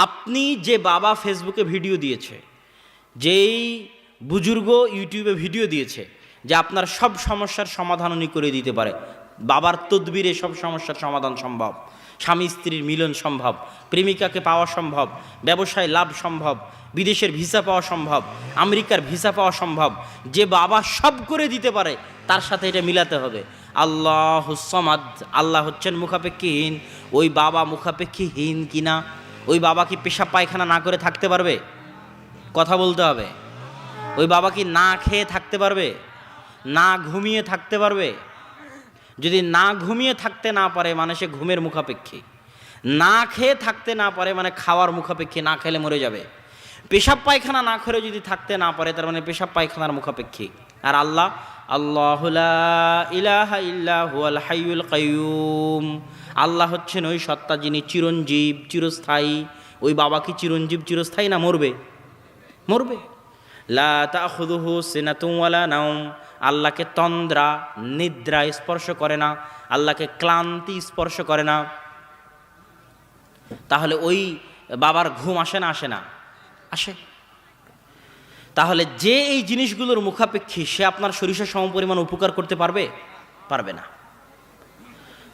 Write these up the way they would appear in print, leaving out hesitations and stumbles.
আপনি যে বাবা ফেসবুকে ভিডিও দিয়েছে, যেই বুজুর্গ ইউটিউবে ভিডিও দিয়েছে যে আপনার সব সমস্যার সমাধান উনি করে দিতে পারে, বাবার তদবিরে সব সমস্যার সমাধান সম্ভব, স্বামী স্ত্রীর মিলন সম্ভব, প্রেমিকাকে পাওয়া সম্ভব, ব্যবসায় লাভ সম্ভব, বিদেশের ভিসা পাওয়া সম্ভব, আমেরিকার ভিসা পাওয়া সম্ভব, যে বাবা সব করে দিতে পারে তার সাথে এটা মিলাতে হবে। আল্লাহুস সামাদ, আল্লাহ হচ্ছেন মুখাপেক্ষীহীন। ওই বাবা মুখাপেক্ষীহীন কিনা? ওই বাবা কি পেশাব পায়খানা না করে থাকতে পারবে? কথা বলতে হবে। ওই বাবা কি না খেয়ে থাকতে পারবে? না ঘুমিয়ে থাকতে পারবে? যদি না ঘুমিয়ে থাকতে না পারে মানে সে ঘুমের মুখাপেক্ষী, না খেয়ে থাকতে না পারে মানে খাওয়ার মুখাপেক্ষী, না খেলে মরে যাবে। পেশাব পায়খানা না করে যদি থাকতে না পারে তার মানে পেশাব পায়খানার মুখাপেক্ষী। আর আল্লাহ, আল্লাহু লা ইলাহা ইল্লা হুয়াল হাইয়ুল কাইয়ুম, আল্লাহ হচ্ছেন ওই সত্তা যিনি চিরঞ্জীব, চিরস্থায়ী। ওই বাবা কি চিরঞ্জীব চিরস্থায়ী না মরবে? মরবে। লা তাখুযুহু সিনাতুন ওয়ালা নাওম, আল্লাহকে তন্দ্রা নিদ্রা স্পর্শ করে না, আল্লাহকে ক্লান্তি স্পর্শ করে না। তাহলে ওই বাবার ঘুম আসে না? আসে না? আসে। তাহলে যে এই জিনিসগুলোর মুখাপেক্ষী সে আপনার সরিষার সমপরিমাণ উপকার করতে পারবে? পারবে না।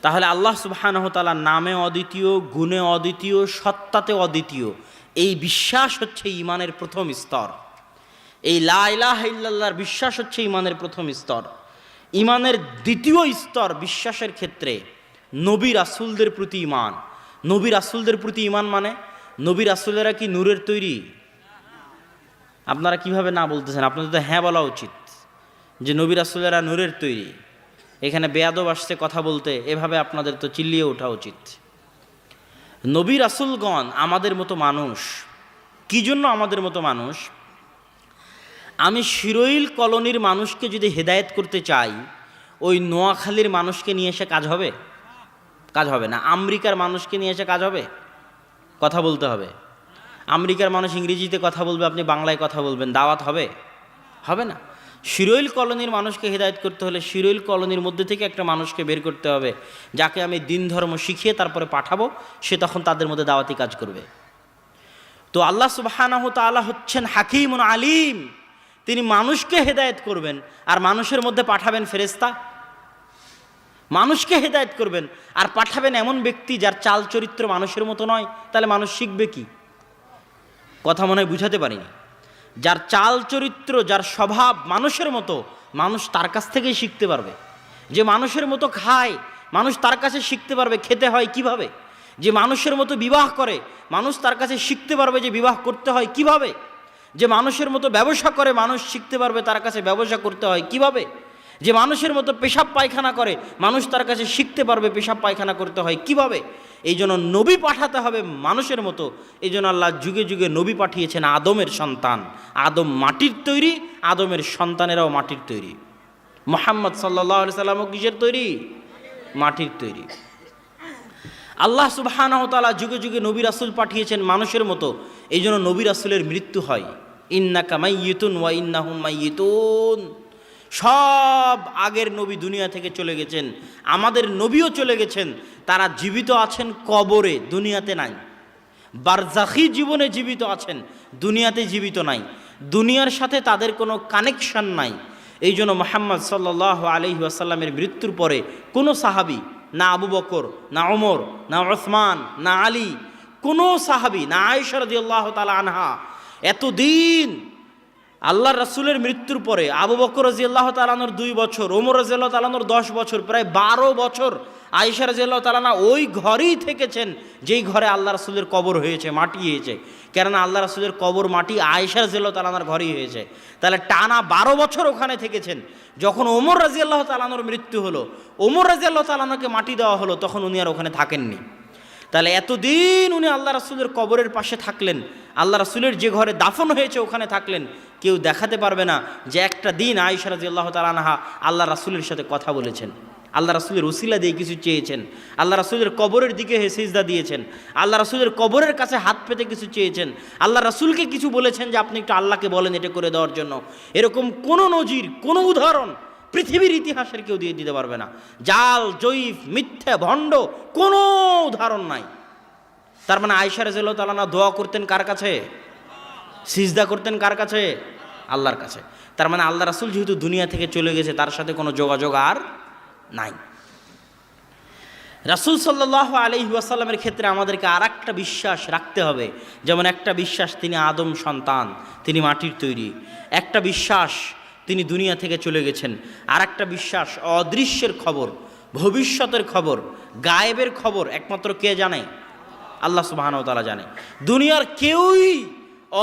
তাহলে আল্লাহ সুবহানাহু ওয়া তাআলা নামে অদ্বিতীয়, গুণে অদ্বিতীয়, সত্তাতে অদ্বিতীয়, এই বিশ্বাস হচ্ছে ঈমানের প্রথম স্তর। এই লা ইলাহা ইল্লাল্লাহর বিশ্বাস হচ্ছে ঈমানের প্রথম স্তর। ঈমানের দ্বিতীয় স্তর বিশ্বাসের ক্ষেত্রে নবী রাসূলদের প্রতি ঈমান। নবী রাসূলদের প্রতি ঈমান মানে নবী রাসূলেরা কি নূরের তৈরি? আপনারা কিভাবে না বলতেছেন? আপনাদের তো হ্যাঁ বলা উচিত যে নবী রাসূলেরা নূরের তৈরি। এখানে বেয়াদব আসছে কথা বলতে, এভাবে আপনাদের তো চিল্লিয়ে ওঠা উচিত। নবী রাসূলগণ আমাদের মতো মানুষ। কি জন্য আমাদের মতো মানুষ? আমি শিরোইল কলোনির মানুষকে যদি হেদায়েত করতে চাই, ওই নোয়াখালীর মানুষকে নিয়ে এসে কাজ হবে? কাজ হবে না। আমেরিকার মানুষকে নিয়ে এসে কাজ হবে? কথা বলতে হবে। আমেরিকার মানুষ ইংরেজিতে কথা বলবে, আপনি বাংলায় কথা বলবেন, দাওয়াত হবে? হবে না। শিরোইল কলোনির মানুষকে হেদায়েত করতে হলে শিরোইল কলোনির মধ্যে থেকে একটা মানুষকে বের করতে হবে, যাকে আমি দিন ধর্ম শিখিয়ে তারপরে পাঠাবো, সে তখন তাদের মধ্যে দাওয়াতি কাজ করবে। তো আল্লাহ সুবহানাহু ওয়া তাআলা হচ্ছেন হাকীমুন আলীম। তিনি মানুষকে হেদায়েত করবেন আর মানুষের মধ্যে পাঠাবেন ফেরেশতা। মানুষকে হেদায়েত করবেন আর পাঠাবেন এমন ব্যক্তি যার চাল চরিত্র মানুষের মতো নয়, তাহলে মানুষ শিখবে কি? কথা মনে হয় বুঝাতে পারিনি। যার চাল চরিত্র, যার স্বভাব মানুষের মতো, মানুষ তার কাছ থেকেই শিখতে পারবে। যে মানুষের মতো খায়, মানুষ তার কাছে শিখতে পারবে খেতে হয় কিভাবে। যে মানুষের মতো বিবাহ করে, মানুষ তার কাছে শিখতে পারবে যে বিবাহ করতে হয় কিভাবে। যে মানুষের মতো ব্যবসা করে, মানুষ শিখতে পারবে তার কাছে ব্যবসা করতে হয় কিভাবে। যে মানুষের মতো পেশাব পায়খানা করে, মানুষ তার কাছে শিখতে পারবে পেশাব পায়খানা করতে হয় কিভাবে। এই জন্য নবী পাঠাতে হবে মানুষের মতো। এই জন্য আল্লাহ যুগে যুগে নবী পাঠিয়েছেন আদমের সন্তান। আদম মাটির তৈরি, আদমের সন্তানেরাও মাটির তৈরি। মুহাম্মদ সাল্লাল্লাহু আলাইহি সাল্লামও কিসের তৈরি? মাটির তৈরি। আল্লাহ সুবহানাহু ওয়া তাআলা যুগে যুগে নবী রাসূল পাঠিয়েছেন মানুষের মতো। এই জন্য নবী রাসূলের মৃত্যু হয়। ইন্নাকা মাইয়িতুন ওয়া ইন্নাহুম মাইয়িতুন। সব আগের নবী দুনিয়া থেকে চলে গেছেন, আমাদের নবীও চলে গেছেন। তারা জীবিত আছেন কবরে, দুনিয়াতে নাই। বারজাখি জীবনে জীবিত আছেন, দুনিয়াতে জীবিত নাই। দুনিয়ার সাথে তাদের কোনো কানেকশন নাই। এই জন্য মুহাম্মদ সাল্লাল্লাহু আলাইহি ওয়াসাল্লামের মৃত্যুর পরে কোনো সাহাবী, না আবু বকর, না ওমর, না উসমান, না আলী, কোনো সাহাবী, না আয়েশা রাদিয়াল্লাহু তাআলা আনহা, এতদিন আল্লাহর রাসূলের মৃত্যুর পরে আবু বকর রাদিয়াল্লাহু তাআলা আনহুর 2 বছর, ওমর রাদিয়াল্লাহু তাআলা আনহুর 10 বছর, প্রায় 12 বছর আয়েশা রাদিয়াল্লাহু তাআলা আনহা ওই ঘরেই থেকেছেন যেই ঘরে আল্লাহ রাসূলের কবর হয়েছে, মাটি হয়েছে। কেননা আল্লাহ রাসূলের কবর মাটি আয়েশা রাদিয়াল্লাহু তাআলা আনহার ঘরেই হয়েছে। তাহলে টানা 12 বছর ওখানে থেকেছেন। যখন ওমর রাদিয়াল্লাহু তাআলা আনহুর মৃত্যু হলো, ওমর রাদিয়াল্লাহু তাআলা আনহুকে মাটি দেওয়া হলো, তখন উনি আর ওখানে থাকেননি। তাহলে এতদিন উনি আল্লাহ রাসূলের কবরের পাশে থাকলেন, আল্লাহ রাসূলের যে ঘরে দাফন হয়েছে ওখানে থাকলেন। কেউ দেখাতে পারবে না যে একটা দিন আয়েশা রাদিয়াল্লাহু তাআলা আনহা আল্লাহ রাসূলের সাথে কথা বলেছেন, আল্লাহ রাসূলের উসিলা দিয়ে কিছু চেয়েছেন, আল্লাহ রাসূলের কবরের দিকে সিজদা দিয়েছেন, আল্লাহ রাসূলের কবরের কাছে হাত পেতে কিছু চেয়েছেন, আল্লাহ রাসূলকে কিছু বলেছেন যে আপনি একটু আল্লাহকে বলেন এটা করে দেওয়ার জন্য। এরকম কোনো নজির, কোনো উদাহরণ পৃথিবীর ইতিহাসের কেউ দিয়ে দিতে পারবে না। জাল, জয়ীফ, মিথ্যা, ভণ্ড কোনো উদাহরণ নাই। তার মানে আয়েশা রাদিয়াল্লাহু তাআলা আনহা দোয়া করতেন কার কাছে? সিজদা করতেন কার কাছে? আল্লাহর কাছে। তার মানে আল্লাহ রাসূল যেহেতু দুনিয়া থেকে চলে গেছে, তার সাথে কোনো যোগাযোগ আর নাই। রাসূল সাল্লাল্লাহু আলাইহি ওয়াসাল্লামের ক্ষেত্রে আমাদেরকে আর একটা বিশ্বাস রাখতে হবে। যেমন একটা বিশ্বাস তিনি আদম সন্তান, তিনি মাটির তৈরি। একটা বিশ্বাস তিনি দুনিয়া থেকে চলে গেছেন। আর একটা বিশ্বাস অদৃশ্যের খবর, ভবিষ্যতের খবর, গায়েবের খবর একমাত্র কে জানে? আল্লাহ সুবহানাহু ওয়া তাআলা জানে। দুনিয়ার কেউই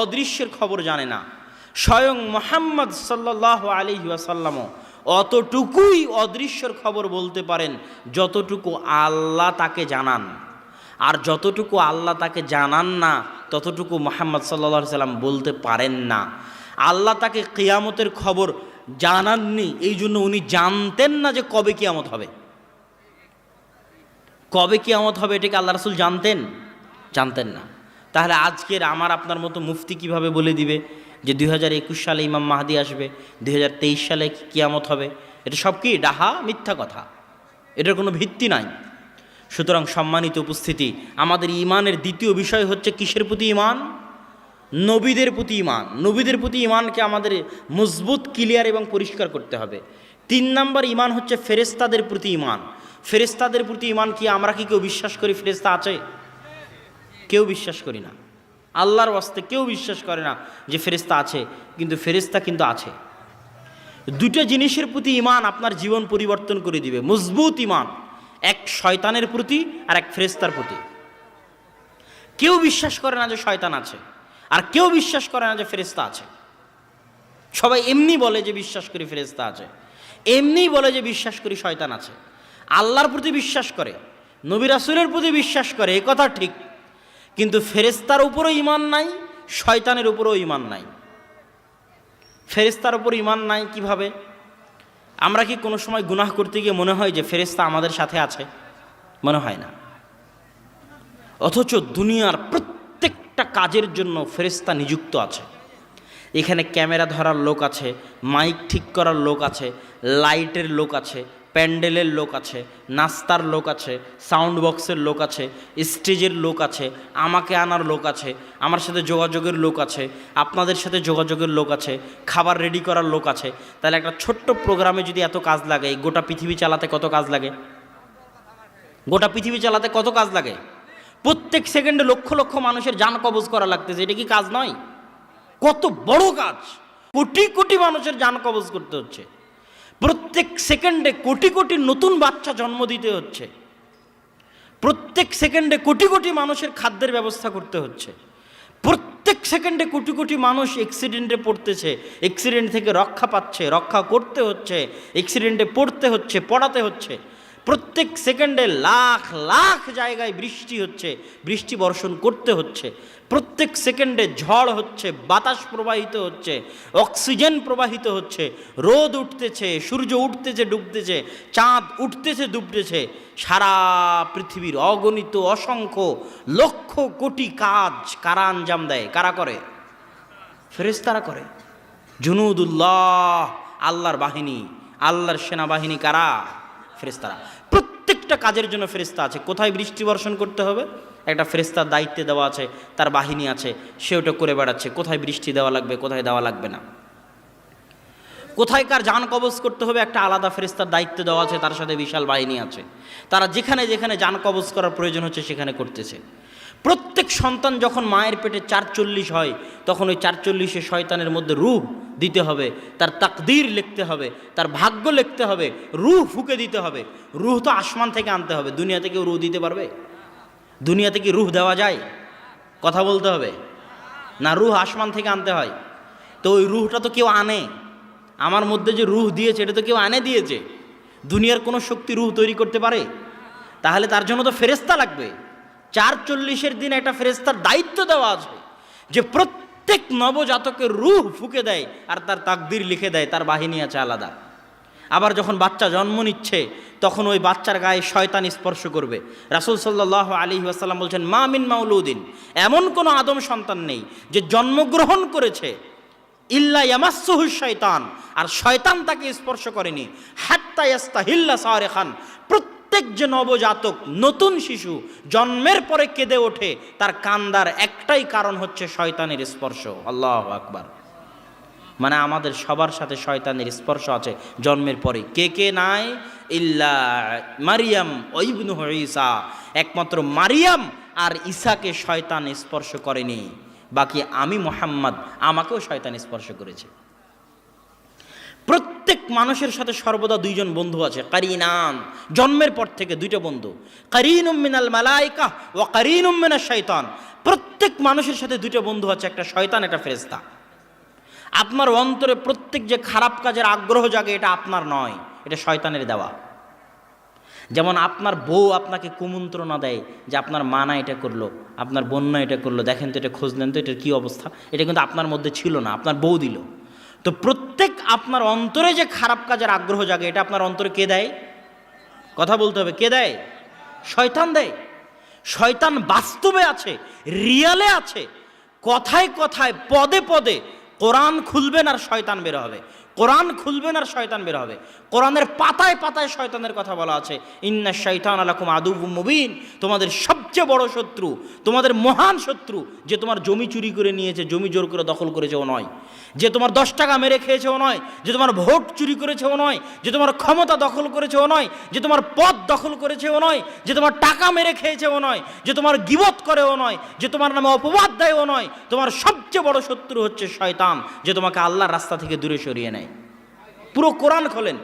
অদৃশ্যের খবর জানে না। স্বয়ং মুহাম্মদ সাল্লাল্লাহু আলাইহি ওয়াসাল্লামও অতটুকুই অদৃশ্যের খবর বলতে পারেন যতটুকু আল্লাহ তাকে জানান। আর যতটুকু আল্লাহ তাকে জানান না ততটুকু মুহাম্মদ সাল্লাল্লাহু আলাইহি ওয়াসাল্লাম বলতে পারেন না। আল্লাহ তাকে কিয়ামতের খবর জানাননি, এই জন্য উনি জানতেন না যে কবে কিয়ামত হবে। কবে কিয়ামত হবে এটাকে আল্লাহ রাসূল জানতেন না। তাহলে আজকের আমার আপনার মতো মুফতি কিভাবে বলে দিবে যে 2021 সালে ইমাম মাহদি আসবে, 2023 সালে কিয়ামত হবে? এটা সব কি ডাহা, মিথ্যা কথা, এটার কোনো ভিত্তি নাই। সুতরাং সম্মানিত উপস্থিতি, আমাদের ইমানের দ্বিতীয় বিষয় হচ্ছে কিসের প্রতি ইমান? নবীদের প্রতি ইমান। নবীদের প্রতি ইমানকে আমাদের মজবুত, ক্লিয়ার এবং পরিষ্কার করতে হবে। 3 নম্বর ইমান হচ্ছে ফেরেশতাদের প্রতি ইমান। ফেরেশতাদের প্রতি ইমান কি? আমরা কি কেউ বিশ্বাস করি ফেরেশতা আছে? কেউ বিশ্বাস করি না। আল্লাহর ওয়াস্তে কেউ বিশ্বাস করে না যে ফেরেশতা আছে, কিন্তু ফেরেশতা কিন্তু আছে। দুটো জিনিসের প্রতি ইমান আপনার জীবন পরিবর্তন করে দিবে। মজবুত ইমান, এক শয়তানের প্রতি আর এক ফেরেশতার প্রতি। কেউ বিশ্বাস করে না যে শয়তান আছে, আর কেউ বিশ্বাস করে না যে ফেরেশতা আছে। সবাই এমনি বলে যে বিশ্বাস করি ফেরেশতা আছে, এমনি বলে যে বিশ্বাস করি শয়তান আছে। আল্লাহর প্রতি বিশ্বাস করে, নবী রাসূলের প্রতি বিশ্বাস করে, এ কথা ঠিক, কিন্তু ফেরেশতার উপরও ঈমান নাই, শয়তানের উপরও ঈমান নাই। ফেরেশতার উপর ঈমান নাই কিভাবে? আমরা কি কোনো সময় গুনাহ করতে গিয়ে মনে হয় যে ফেরেশতা আমাদের সাথে আছে? মনে হয় না। অথচ দুনিয়ার প্রত্যেকটা কাজের জন্য ফেরেশতা নিযুক্ত আছে। এখানে ক্যামেরা ধরার লোক আছে, মাইক ঠিক করার লোক আছে, লাইটের লোক আছে, প্যান্ডেলের লোক আছে, নাস্তার লোক আছে, সাউন্ড বক্সের লোক আছে, স্টেজের লোক আছে, আমাকে আনার লোক আছে, আমার সাথে যোগাযোগের লোক আছে, আপনাদের সাথে যোগাযোগের লোক আছে, খাবার রেডি করার লোক আছে। তাহলে একটা ছোট্ট প্রোগ্রামে যদি এত কাজ লাগে, এই গোটা পৃথিবী চালাতে কত কাজ লাগে? গোটা পৃথিবী চালাতে কত কাজ লাগে? প্রত্যেক সেকেন্ডে লক্ষ লক্ষ মানুষের জান কবজ করা লাগতেছে। এটা কি কাজ নয়? কত বড় কাজ! কোটি কোটি মানুষের জান কবজ করতে হচ্ছে। প্রত্যেক সেকেন্ডে কোটি কোটি নতুন বাচ্চা জন্ম দিতে হচ্ছে। প্রত্যেক সেকেন্ডে কোটি কোটি মানুষের খাদ্যের ব্যবস্থা করতে হচ্ছে। প্রত্যেক সেকেন্ডে কোটি কোটি মানুষ অ্যাক্সিডেন্টে পড়তেছে, অ্যাক্সিডেন্ট থেকে রক্ষা পাচ্ছে, রক্ষা করতে হচ্ছে, অ্যাক্সিডেন্টে পড়তে হচ্ছে, পড়াতে হচ্ছে। প্রত্যেক সেকেন্ডে লাখ লাখ জায়গায় বৃষ্টি হচ্ছে, বৃষ্টি বর্ষণ করতে হচ্ছে। প্রত্যেক সেকেন্ডে ঝড় হচ্ছে, বাতাস প্রবাহিত হচ্ছে, অক্সিজেন প্রবাহিত হচ্ছে, রোদ উঠতেছে, সূর্য উঠতেছে, ডুবতেছে, চাঁদ উঠতেছে, ডুবতেছে। সারা পৃথিবীর অগণিত অসংখ্য লক্ষ কোটি কাজ কারা আঞ্জাম দেয়? কারা করে? ফেরেশতারা করে। জুনুদুল্লাহ, আল্লাহর বাহিনী, আল্লাহর সেনাবাহিনী কারা? ফেরেশতারা। প্রত্যেকটা কাজের জন্য ফেরেশতা আছে। কোথায় বৃষ্টি বর্ষণ করতে হবে, একটা ফেরেশতার দায়িত্বে দেওয়া আছে, তার বাহিনী আছে, সে ওটা করে বেড়াচ্ছে। কোথায় বৃষ্টি দেওয়া লাগবে, কোথায় দেওয়া লাগবে না, কোথায় কার জান কবজ করতে হবে, একটা আলাদা ফেরেশতার দায়িত্ব দেওয়া আছে, তার সাথে বিশাল বাহিনী আছে। তারা যেখানে যেখানে জান কবজ করার প্রয়োজন হচ্ছে সেখানে করতেছে। প্রত্যেক সন্তান যখন মায়ের পেটে ৪৪ হয়, তখন ওই ৪৪ শয়তানের মধ্যে রূহ দিতে হবে, তার তাকদীর লিখতে হবে, তার ভাগ্য লিখতে হবে, রূহ ফুঁকে দিতে হবে। রূহ তো আসমান থেকে আনতে হবে, দুনিয়া থেকে রূহ দিতে পারবে? দুনিয়া থেকে রূহ দেওয়া যায়? কথা বলতে হবে না, রূহ আসমান থেকে আনতে হয়। তো ওই রূহটা তো কেউ আনে। আমার মধ্যে যে রূহ দিয়েছে এটা তো কেউ আনে দিয়েছে। দুনিয়ার কোনো শক্তি রূহ তৈরি করতে পারে? তাহলে তার জন্য তো ফেরেশতা লাগবে। ৪৪ দিন একটা ফেরেশতার দায়িত্ব দেওয়া আছে যে প্রত্যেক নবজাতকের রূহ ফুঁকে দেয় আর তার তাকদীর লিখে দেয়, তার বাহিনী আছে আলাদা। আবার যখন বাচ্চা জন্ম নিচ্ছে তখন ওই বাচ্চার গায়ে শয়তান স্পর্শ করবে। রাসূল সাল্লাল্লাহু আলাইহি ওয়াসাল্লাম বলছেন, মা মিন মাউলুদিন, এমন কোনো আদম সন্তান নেই যে জন্মগ্রহণ করেছে ইল্লা ইয়ামাসসুহু শয়তান, আর শয়তান তাকে স্পর্শ করেনি, হাত্তা ইয়াস্তাহিল্লা সারিখান, প্রত্যেক যে নবজাতক নতুন শিশু জন্মের পরে কেঁদে ওঠে, তার কান্দার একটাই কারণ হচ্ছে শয়তানের স্পর্শ। আল্লাহু আকবার। মানে আমাদের সবার সাথে শয়তানের স্পর্শ আছে জন্মের পরে। কে কে নাই? ইল্লা মারিয়াম ওয়া ইবনুহু ঈসা, একমাত্র মারিয়াম আর ঈসাকে শয়তান স্পর্শ করেনি, বাকি আমি মুহাম্মদ, আমাকেও শয়তান স্পর্শ করেছে। প্রত্যেক মানুষের সাথে সর্বদা দুইজন বন্ধু আছে, কারিনান, জন্মের পর থেকে দুইটা বন্ধু, কারিনুম মিনাল মালাইকা ওয়া কারিনুম মিনাশ শাইতান। প্রত্যেক মানুষের সাথে দুইটা বন্ধু আছে, একটা শয়তান, একটা ফেরেশতা। আপনার অন্তরে প্রত্যেক যে খারাপ কাজের আগ্রহ জাগে, এটা আপনার নয়, এটা শয়তানের দেওয়া। যেমন আপনার বউ আপনাকে কুমন্ত্রণা দেয় যে আপনার মা না এটা করলো, আপনার বোন না এটা করলো, দেখেন তো এটা খোঁজ নেন তো এটার কী অবস্থা, এটা কিন্তু আপনার মধ্যে ছিল না, আপনার বউ দিল। তো প্রত্যেক আপনার অন্তরে যে খারাপ কাজের আগ্রহ জাগে, এটা আপনার অন্তরে কে দেয়? কথা বলতে হবে, কে দেয়? শয়তান দেয়। শয়তান বাস্তবে আছে, রিয়ালে আছে, কথায় কথায়, পদে পদে। কোরআন খুলবেন আর শয়তান বের হবে, কোরআন খুলবেন আর শয়তান বের হবে। কোরআনের পাতায় পাতায় শয়তানের কথা বলা আছে, ইন্না শাইতানা লাকুম আদুউম মুবিন, তোমাদের সবচেয়ে বড় শত্রু, তোমাদের মহান শত্রু, যে তোমার জমি চুরি করে নিয়েছে, জমি জোর করে দখল করেছে ও নয়, যে তোমার 10 টাকা মেরে খেয়েছে ও নয়, যে তোমার ভোট চুরি করেছে ও নয়, যে তোমার ক্ষমতা দখল করেছে ও নয়, যে তোমার পদ দখল করেছে ও নয়, যে তোমার টাকা মেরে খেয়েছে ও নয়, যে তোমার গীবত করে ও নয়, যে তোমার নামে অপবাদ দেয় ও নয়। তোমার সবচেয়ে বড় শত্রু হচ্ছে শয়তান, যে তোমাকে আল্লাহর রাস্তা থেকে দূরে সরিয়ে নেয়। পুরো কোরআন খোলেন,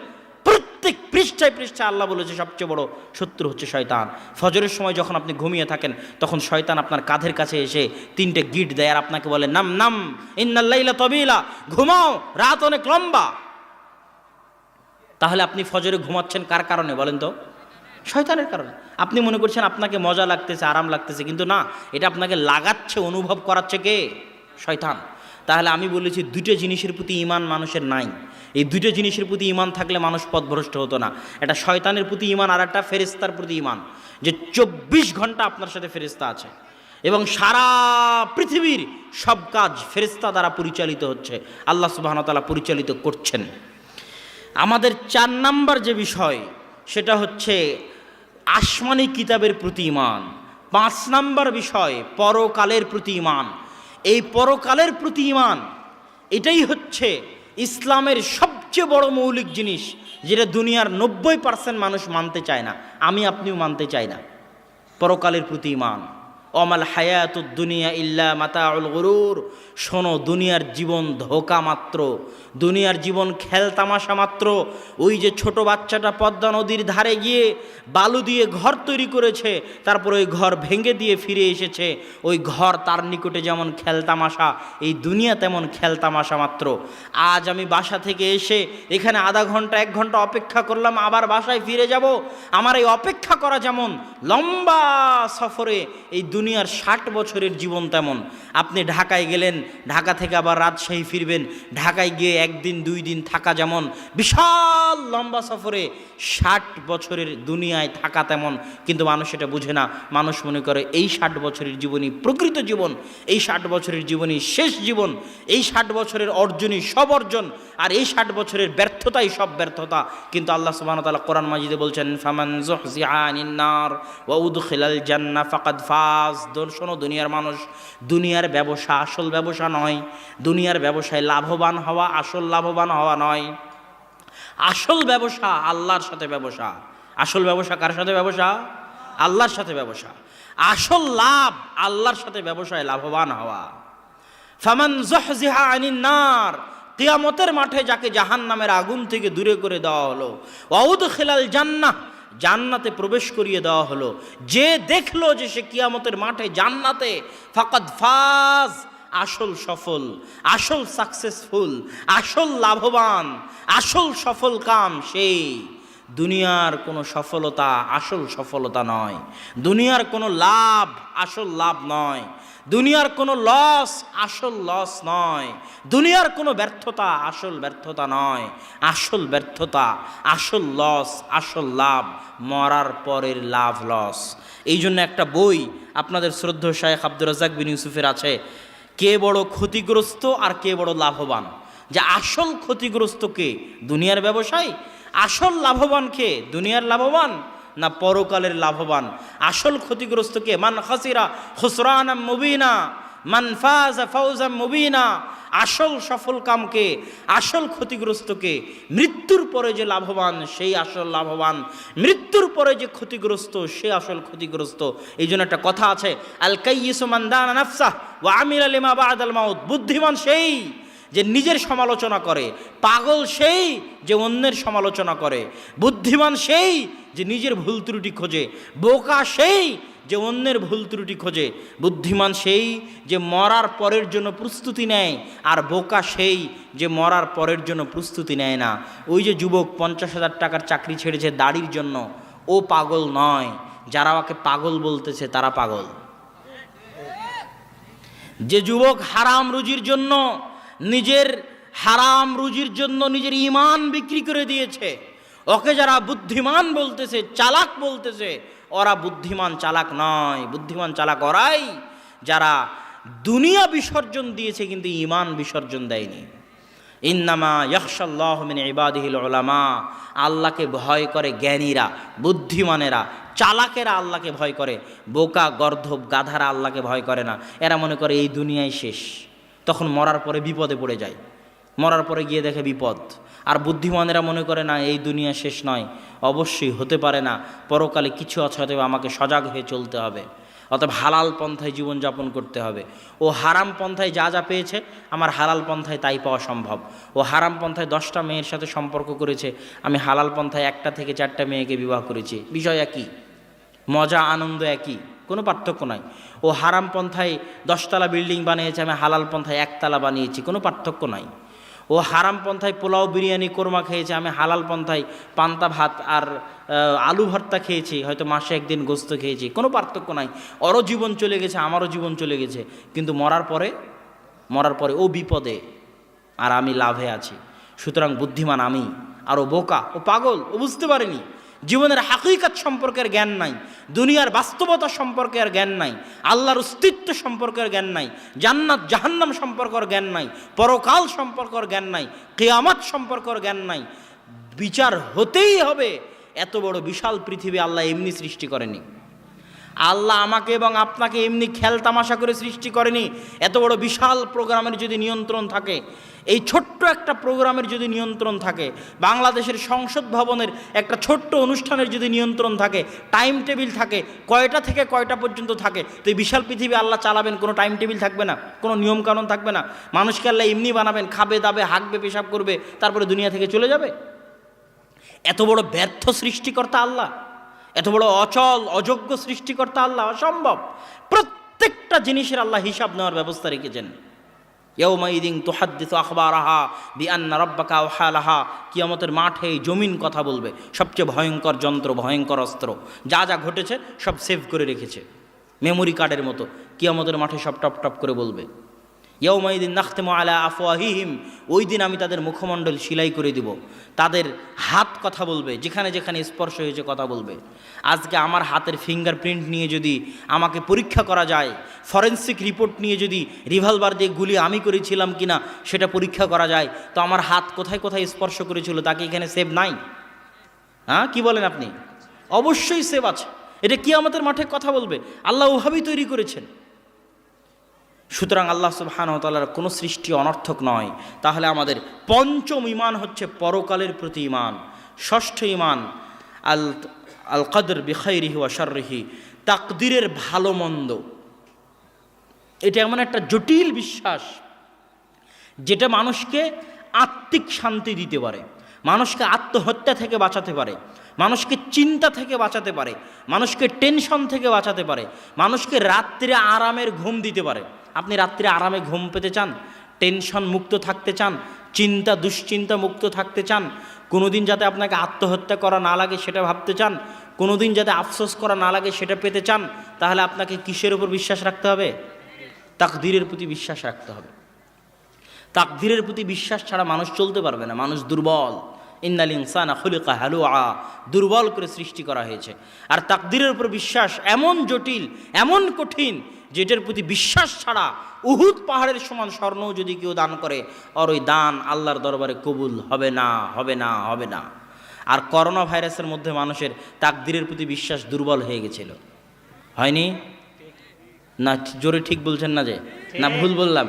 প্রত্যেক পৃষ্ঠায় পৃষ্ঠায় আল্লাহ বলেছে সবচেয়ে বড় শত্রু হচ্ছে শয়তান। ফজরের সময় যখন আপনি ঘুমিয়ে থাকেন, তখন শয়তান আপনার কাঁধের কাছে এসে 3টে গিট দেয় আর আপনাকে বলে, নাম নাম ইন্নাল লাইলা তাবিলা, ঘুমাও, রাত অনেক লম্বা। তাহলে আপনি ফজরে ঘুমাচ্ছেন কার কারণে বলেন তো? শয়তানের কারণে। আপনি মনে করছেন আপনাকে মজা লাগতেছে, আরাম লাগতেছে, কিন্তু না, এটা আপনাকে লাগাচ্ছে, অনুভব করাচ্ছে কে? শয়তান। তাহলে আমি বলেছি 2টে জিনিসের প্রতি ঈমান মানুষের নাই। এই 2টে জিনিসের প্রতি ঈমান থাকলে মানুষ পথভ্রষ্ট হতো না। একটা শয়তানের প্রতি ঈমান, আর একটা ফেরেশতার প্রতি ঈমান, যে 24 ঘন্টা আপনার সাথে ফেরেশতা আছে এবং সারা পৃথিবীর সব কাজ ফেরেশতা দ্বারা পরিচালিত হচ্ছে, আল্লাহ সুবহানাহু ওয়া তাআলা পরিচালিত করছেন। আমাদের 4 নাম্বার যে বিষয়, সেটা হচ্ছে আসমানি কিতাবের প্রতি ঈমান। 5 নাম্বার বিষয় পরকালের প্রতি ঈমান। এই পরকালের প্রতি ঈমান, এটাই হচ্ছে ইসলামের সবচেয়ে বড় মৌলিক জিনিস, যেটা দুনিয়ার 90% মানুষ মানতে চায় না, আমি আপনিও মানতে চাই না। পরকালের প্রতি ঈমান। অমাল হায়াতুদ দুনিয়া ইল্লা মাতাউল গুরুর। শোনো, দুনিয়ার জীবন ধোঁকা মাত্র, দুনিয়ার জীবন খেলতামাশা মাত্র। ওই যে ছোট বাচ্চাটা পদ্মা নদীর ধারে গিয়ে বালু দিয়ে ঘর তৈরি করেছে, তারপর ওই ঘর ভেঙে দিয়ে ফিরে এসেছে, ওই ঘর তার নিকটে যেমন খেলতামাশা, এই দুনিয়া তেমন খেলতামাশা মাত্র। আজ আমি বাসা থেকে এসে এখানে আধা ঘন্টা 1 ঘন্টা অপেক্ষা করলাম, আবার বাসায় ফিরে যাব। আমার এই অপেক্ষা করা যেমন লম্বা সফরে, এই দুনিয়ার 60 বছরের জীবন তেমন। আপনি ঢাকায় গেলেন, ঢাকা থেকে আবার রাজশাহী ফিরবেন, ঢাকায় গিয়ে 1 দিন 2 দিন থাকা যেমন বিশাল লম্বা সফরে, 60 বছরের দুনিয়ায় থাকা তেমন। কিন্তু মানুষ এটা বুঝে না। মানুষ মনে করে এই 60 বছরের জীবনই প্রকৃত জীবন, এই 60 বছরের জীবনই শেষ জীবন, এই 60 বছরের অর্জনই সব অর্জন, আর এই 60 বছরের ব্যর্থতাই সব ব্যর্থতা। কিন্তু আল্লাহ সুবহানাহু ওয়া তাআলা কোরআন মাজিদে বলছেন, ফামান যুহজিহা আনিন নার ওয়া উদখিলাল জান্নাহ ফাকাদ ফাজ। শোনো, দুনিয়ার মানুষ, দুনিয়ার ব্যবসা আসল ব্যবসা নয়, দুনিয়ার ব্যবসায় লাভবান হওয়া আসল লাভবান হওয়া নয়। আসল ব্যবসা আল্লাহর সাথে ব্যবসা। আসল ব্যবসা কার সাথে ব্যবসা? আল্লাহর সাথে ব্যবসা। আসল লাভ আল্লাহর সাথে ব্যবসায় লাভবান হওয়া। ফামান যুহজিহা আনিন নার, কিয়ামতের মাঠে যাকে জাহান্নামের আগুন থেকে দূরে করে দেওয়া হলো, ওয়া উদখিলাল জান্নাহ, জান্নাতে প্রবেশ করিয়ে দেওয়া হলো। যে দেখলো যে সে কিয়ামতের মাঠে জান্নাতে, ফাকাদ ফাজ, আসল সফল, আসল সাকসেসফুল, আসল লাভবান, আসল সফল কাম সেই। দুনিয়ার কোনো সফলতা আসল সফলতা নয়, দুনিয়ার কোনো লাভ আসল লাভ নয়, দুনিয়ার কোনো লস আসল লস নয়, দুনিয়ার কোনো ব্যর্থতা আসল ব্যর্থতা নয়। আসল ব্যর্থতা, আসল লস, আসল লাভ মরার পরের লাভ লস। এই জন্য একটা বই আপনাদের শ্রদ্ধেয় শায়েখ আব্দুর রাজ্জাক বিন ইউসুফের আছে, কে বড় ক্ষতিগ্রস্ত আর কে বড় লাভবান। যে আসল ক্ষতিগ্রস্ত কে? দুনিয়ার ব্যবসায়। আসল লাভবান কে? দুনিয়ার লাভবান। না পরকালের লাভবান। আসল ক্ষতিগ্রস্ত কে? মান খাসিরা খুসরানাম মুবিনা মান ফাযা ফাওজাম মুবিনা। আসল সফল কামকে, আসল ক্ষতিগ্রস্তকে, মৃত্যুর পরে যে লাভবান সেই আসল লাভবান, মৃত্যুর পরে যে ক্ষতিগ্রস্ত সে আসল ক্ষতিগ্রস্ত। এই জন্য একটা কথা আছে, আল কাইয়িসু মান দানা নাফসাহ ওয়া আমিলা লিমা বা'দাল মাউত। বুদ্ধিমান সেই যে নিজের সমালোচনা করে, পাগল সেই যে অন্যের সমালোচনা করে। বুদ্ধিমান সেই যে নিজের ভুল ত্রুটি খোঁজে, বোকা সেই যে অন্যের ভুল ত্রুটি খোঁজে। বুদ্ধিমান সেই যে মরার পরের জন্য প্রস্তুতি নেয়, আর বোকা সেই যে মরার পরের জন্য প্রস্তুতি নেয় না। ওই যে যুবক 50,000 টাকার চাকরি ছেড়েছে দাড়ির জন্য, ও পাগল নয়, যারা ওকে পাগল বলতেছে তারা পাগল। যে যুবক হারাম রুজির জন্য, নিজের হারাম রুজির জন্য নিজের ঈমান বিক্রি করে দিয়েছে, ওকে যারা বুদ্ধিমান বলতেছে, চালাক বলতেছে, ওরা বুদ্ধিমান চালাক নয়। বুদ্ধিমান চালাক ওরাই যারা দুনিয়া বিসর্জন দিয়েছে কিন্তু ঈমান বিসর্জন দেয়নি। ইন্নামা ইয়াখশাল্লাহু মিন ইবাদিহিল উলামা। আল্লাহকে ভয় করে জ্ঞানীরা, বুদ্ধিমানেরা, চালাকেরা আল্লাহকে ভয় করে। বোকা গর্ধব গাধারা আল্লাহকে ভয় করে না। এরা মনে করে এই দুনিয়াই শেষ, তখন মরার পরে বিপদে পড়ে যায়, মরার পরে গিয়ে দেখে বিপদ। আর বুদ্ধিমানেরা মনে করে না এই দুনিয়া শেষ নয়, অবশ্যই হতে পারে না, পরকালে কিছু আছে, অতএব আমাকে সজাগ হয়ে চলতে হবে, অতএব হালাল পন্থায় জীবনযাপন করতে হবে। ও হারাম পন্থায় যা যা পেয়েছে আমার হালাল পন্থায় তাই পাওয়া সম্ভব। ও হারাম পন্থায় 10টা মেয়ের সাথে সম্পর্ক করেছে, আমি হালাল পন্থায় 1টা থেকে 4টা মেয়েকে বিবাহ করেছি, বিষয় একই, মজা আনন্দ একই, কোনো পার্থক্য নাই। ও হারাম পন্থায় 10তলা বিল্ডিং বানিয়েছে, আমি হালাল পন্থায় 1তলা বানিয়েছি, কোনো পার্থক্য নাই। ও হারাম পন্থায় পোলাও বিরিয়ানি কোরমা খেয়েছে, আমি হালাল পন্থায় পান্তা ভাত আর আলু ভর্তা খেয়েছি, হয়তো মাসে একদিন গোস্ত খেয়েছি, কোনো পার্থক্য নাই। ওরও জীবন চলে গেছে, আমারও জীবন চলে গেছে, কিন্তু মরার পরে ও বিপদে আর আমি লাভে আছি। সুতরাং বুদ্ধিমান আমি, আর ও বোকা, ও পাগল, ও বুঝতে পারেনি, জীবনের হাকিকত সম্পর্কের জ্ঞান নাই, দুনিয়ার বাস্তবতা সম্পর্কের জ্ঞান নাই, আল্লাহর অস্তিত্ব সম্পর্কের জ্ঞান নাই, জান্নাত জাহান্নাম সম্পর্কের জ্ঞান নাই, পরকাল সম্পর্কের জ্ঞান নাই, কিয়ামত সম্পর্কের জ্ঞান নাই। বিচার হতেই হবে। এত বড় বিশাল পৃথিবী আল্লাহ এমনি সৃষ্টি করেনি। আল্লাহ আমাকে এবং আপনাকে এমনি খেলতামাশা করে সৃষ্টি করেনি। এত বড় বিশাল প্রোগ্রামের যদি নিয়ন্ত্রণ থাকে, এই ছোট্ট একটা প্রোগ্রামের যদি নিয়ন্ত্রণ থাকে, বাংলাদেশের সংসদ ভবনের একটা ছোট্ট অনুষ্ঠানের যদি নিয়ন্ত্রণ থাকে, টাইম টেবিল থাকে, কয়টা থেকে কয়টা পর্যন্ত থাকে, তো এই বিশাল পৃথিবী আল্লাহ চালাবেন, কোনো টাইম টেবিল থাকবে না, কোনো নিয়মকানুন থাকবে না। মানুষকে আল্লাহ এমনি বানাবেন, খাবে দাবে হাঁকবে পেশাব করবে, তারপরে দুনিয়া থেকে চলে যাবে। এত বড় ব্যর্থ সৃষ্টিকর্তা আল্লাহ, এত বড় অচল অযোগ্য সৃষ্টিকর্তা আল্লাহ, অসম্ভব। প্রত্যেকটা জিনিসের আল্লাহ হিসাব নেওয়ার ব্যবস্থা রেখেছেন। ইয়াউমাইদিন তুহাদ্দিসু আখবারাহা বিআন্না রাব্বাকা আওহা লাহা। কিয়ামতের মাঠে জমিন কথা বলবে, সবচেয়ে ভয়ঙ্কর যন্ত্র, ভয়ঙ্কর অস্ত্র, যা যা ঘটেছে সব সেভ করে রেখেছে মেমোরি কার্ডের মতো। কিয়ামতের মাঠে সব টপ টপ করে বলবে। ইয়াউমাইদিন নাখতিমু আলা আফওয়াহিহিম। ওই দিন আমি তাদের মুখমণ্ডল সিলাই করে দিব, তাদের হাত কথা বলবে, যেখানে যেখানে স্পর্শ হয়েছে কথা বলবে। আজকে আমার হাতের ফিঙ্গারপ্রিন্ট নিয়ে যদি আমাকে পরীক্ষা করা যায়, ফরেনসিক রিপোর্ট নিয়ে যদি রিভলভার দিয়ে গুলি আমি করেছিলাম কিনা সেটা পরীক্ষা করা যায়, তো আমার হাত কোথায় কোথায় স্পর্শ করেছিল তাকে এখানে সেভ নাই? হ্যাঁ, কি বলেন আপনি? অবশ্যই সেভ আছে। এটা কিয়ামতের মাঠে কথা বলবে। আল্লাহ ওভাবেই তৈরি করেছেন। সুতরাং আল্লাহ সুবহানাহু ওয়া তাআলার কোনো সৃষ্টি অনর্থক নয়। তাহলে আমাদের পঞ্চম ঈমান হচ্ছে পরকালের প্রতি ঈমান। ষষ্ঠ ঈমান আল কদর বিখাইরিহি ওয়া শাররিহি, তাকদীরের ভালো মন্দ। এটা এমন একটা জটিল বিশ্বাস যেটা মানুষকে আত্মিক শান্তি দিতে পারে, মানুষকে আত্মহত্যা থেকে বাঁচাতে পারে, মানুষকে চিন্তা থেকে বাঁচাতে পারে, মানুষকে টেনশন থেকে বাঁচাতে পারে, মানুষকে রাত্রে আরামের ঘুম দিতে পারে। আপনি রাত্রে আরামে ঘুম পেতে চান, টেনশন মুক্ত থাকতে চান, চিন্তা দুশ্চিন্তা মুক্ত থাকতে চান, কোনোদিন যাতে আপনাকে আত্মহত্যা করা না লাগে সেটা ভাবতে চান, কোনোদিন যাতে আফসোস করা না লাগে সেটা পেতে চান, তাহলে আপনাকে কিসের উপর বিশ্বাস রাখতে হবে? তাকদীরের প্রতি বিশ্বাস রাখতে হবে। তাকদীরের প্রতি বিশ্বাস ছাড়া মানুষ চলতে পারবে না। মানুষ দুর্বল। ইন্নাল ইনসানা খুলিকা হালুআ, দুর্বল করে সৃষ্টি করা হয়েছে। আর তাকদীরের উপর বিশ্বাস এমন জটিল, এমন কঠিন, যেটার প্রতি বিশ্বাস ছাড়া উহুদ পাহাড়ের সমান স্বর্ণও যদি কেউ দান করে, আর ওই দান আল্লাহর দরবারে কবুল হবে না, হবে না, হবে না। আর করোনা ভাইরাসের মধ্যে মানুষের তাকদীরের প্রতি বিশ্বাস দুর্বল হয়ে গেছিল, হয়নি? না জোরে ঠিক বলছেন না, যে না ভুল বললাম?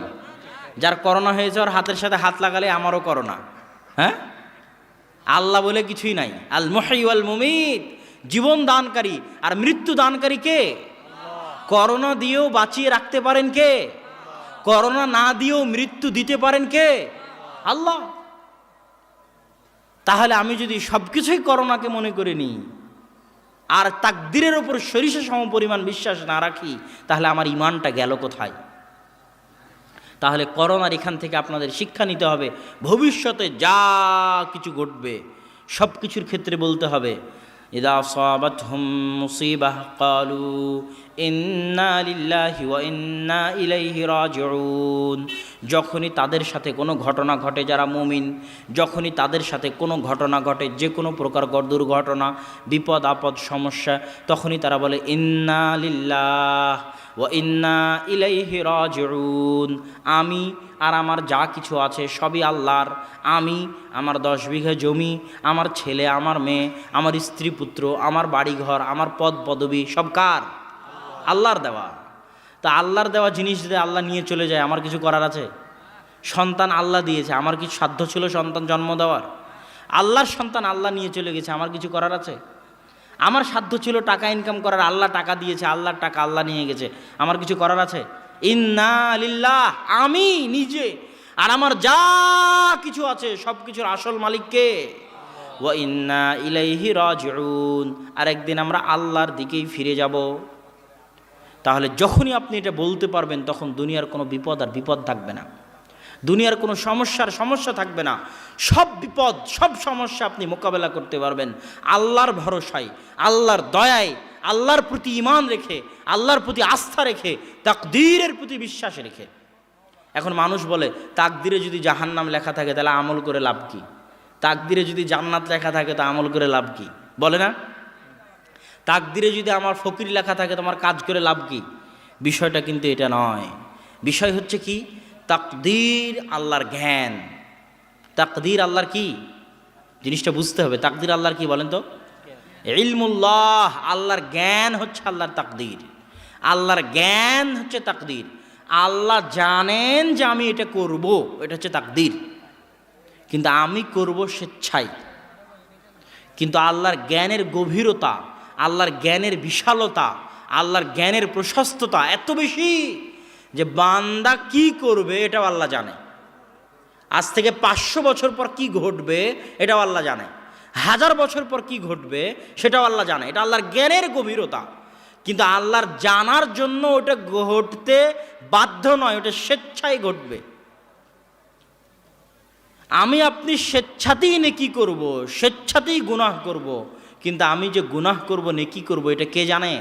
যার করোনা হয়েছে ওর হাতের সাথে হাত লাগালে আমারও করোনা। হ্যাঁ, আল্লাহ বলে কিছুই নাই। আল মুহয়ি ওয়াল মুমিত, জীবন দানকারী আর মৃত্যু দানকারী কে? করোনা দিয়েও বাঁচিয়ে রাখতে পারেন কে? করোনা না দিয়েও মৃত্যু দিতে পারেন কে? আল্লাহ। তাহলে আমি যদি সবকিছুই করোনাকে মনে করে নিই আর তাকদীরের উপর সরিষা সম পরিমাণ বিশ্বাস না রাখি, তাহলে আমার ঈমানটা গেল কোথায়? তাহলে করোনার এখান থেকে আপনাদের শিক্ষা নিতে হবে, ভবিষ্যতে যা কিছু ঘটবে সব কিছুর ক্ষেত্রে বলতে হবে ইযা আসাবাতহুম মুসিবাহ ক্বালু ইন্না লিল্লাহি ওয়া ইন্না ইলাইহি রাজিউন। যখনই তাদের সাথে কোনো ঘটনা ঘটে, যারা মুমিন, যখনই তাদের সাথে কোনো ঘটনা ঘটে, যে কোনো প্রকার দুর্ঘটনা, বিপদ আপদ, সমস্যা, তখনই তারা বলে ইন্না লিল্লাহ ওয়া ইন্না ইলাইহি রাজিউন। আমি আর আমার যা কিছু আছে সবই আল্লাহর। আমি, আমার 10 বিঘা জমি, আমার ছেলে, আমার মেয়ে, আমার স্ত্রী পুত্র, আমার বাড়িঘর, আমার পদ পদবি সব কার? আল্লাহর দেওয়া। তা আল্লাহর দেওয়া জিনিস যদি আল্লাহ নিয়ে চলে যায়, আমার কিছু করার আছে? সন্তান আল্লাহ দিয়েছে, আমার কিছু সাধ্য ছিল সন্তান জন্ম দেওয়ার? আল্লাহর সন্তান আল্লাহ নিয়ে চলে গেছে, আমার কিছু করার আছে? আমার সাধ্য ছিল টাকা ইনকাম করার, আল্লাহ টাকা দিয়েছে, আল্লাহর টাকা আল্লাহ নিয়ে গেছে, আমার কিছু করার আছে? ইন্না লিল্লাহ, আমি নিজে আর আমার যা কিছু আছে সব কিছুর আসল মালিক কে? ওয়া ইন্না ইলাইহি রাজিউন, আর একদিন আমরা আল্লাহর দিকেই ফিরে যাব। তাহলে যখনই আপনি এটা বলতে পারবেন, তখন দুনিয়ার কোনো বিপদ আর বিপদ থাকবে না, দুনিয়ার কোনো সমস্যা থাকবে না। সব বিপদ, সব সমস্যা আপনি মোকাবেলা করতে পারবেন আল্লাহর ভরসায়, আল্লাহর দয়ায়, আল্লাহর প্রতি ঈমান রেখে, আল্লাহর প্রতি আস্থা রেখে, তাকদীরের প্রতি বিশ্বাস রেখে। এখন মানুষ বলে তাকদীরে যদি জাহান্নাম লেখা থাকে তাহলে আমল করে লাভ কি? তাকদীরে যদি জান্নাত লেখা থাকে তা আমল করে লাভ কি? বলে না? তাকদীরে যদি আমার ফকির লেখা থাকে তোমার কাজ করে লাভ কি? বিষয়টা কিন্তু এটা নয়। বিষয় হচ্ছে কি? তাকদীর আল্লাহর জ্ঞান। তাকদীর আল্লাহর কি জিনিসটা বুঝতে হবে। তাকদীর আল্লাহর কি বলেন তো? ইলমুল্লাহ, আল্লাহর জ্ঞান হচ্ছে আল্লাহর তাকদীর। আল্লাহর জ্ঞান হচ্ছে তাকদীর। আল্লাহ জানেন যে আমি এটা করব, এটা হচ্ছে তাকদীর, কিন্তু আমি করব স্বেচ্ছায়। কিন্তু আল্লাহর জ্ঞানের গভীরতা, আল্লাহর জ্ঞানের বিশালতা, আল্লাহর জ্ঞানের প্রশস্ততা এত বেশি যে বান্দা কি করবে এটাও আল্লাহ জানে। আজ থেকে 500 বছর পর কি ঘটবে এটাও আল্লাহ জানে। 1000 বছর পর কি ঘটবে সেটাও আল্লাহ জানে। এটা আল্লাহর জ্ঞানের গভীরতা। কিন্তু আল্লাহর জানার জন্য ওটা ঘটতে বাধ্য নয়, ওটা স্বেচ্ছায় ঘটবে। আমি আপনি স্বেচ্ছাতেই নেকি করব, স্বেচ্ছাতেই গুনাহ করব, কিন্তু আমি যে গুনাহ করব, নেকি করব, এটা কে জানে?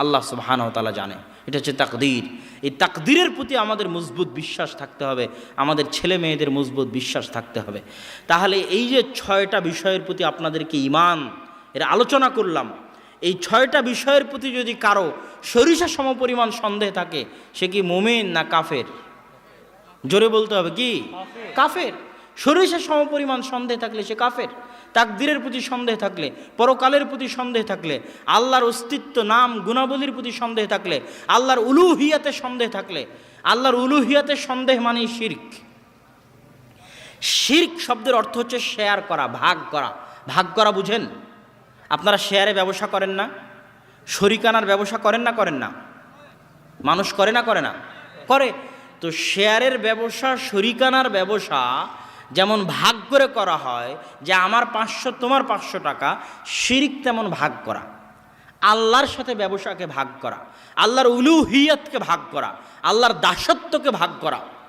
আল্লাহ সুবহানাহু ওয়া তাআলা জানে। এটা হচ্ছে তাকদীর। এই তাকদীরের প্রতি আমাদের মজবুত বিশ্বাস থাকতে হবে, আমাদের ছেলে মেয়েদের মজবুত বিশ্বাস থাকতে হবে। তাহলে এই যে 6টা বিষয়ের প্রতি আপনাদেরকে ঈমান এর আলোচনা করলাম, এই 6টা বিষয়ের প্রতি যদি কারো সরিষা সমপরিমাণ সন্দেহ থাকে, সে কি মুমিন না কাফের? জোরে বলতে হবে, কি? কাফের। সরিষা সমপরিমাণ সন্দেহ থাকলে সে কাফের। তাকদীরের প্রতি সন্দেহ থাকলে, পরকালের প্রতি সন্দেহ থাকলে, আল্লাহর অস্তিত্ব, নাম, গুণাবলীর প্রতি সন্দেহ থাকলে, আল্লাহর উলুহিয়াতে সন্দেহ থাকলে, আল্লাহর উলুহিয়াতে সন্দেহ মানে শিরক। শিরক শব্দের অর্থ হচ্ছে শেয়ার করা, ভাগ করা। ভাগ করা বুঝেন? আপনারা শেয়ারে ব্যবসা করেন না? শরিকানার ব্যবসা করেন না? করেন না? মানুষ করে না? করে না? করে। তো শেয়ারের ব্যবসা, শরিকানার ব্যবসা যেমন ভাগ করে করা হয়, যে আমার 500 তোমার 500 টাকা, শিরক তেমন ভাগ করা। আল্লাহর সাথে ব্যবসাকে ভাগ করা, আল্লাহর উলুহিয়াতকে ভাগ করা, আল্লাহর দাসত্বকে ভাগ করা,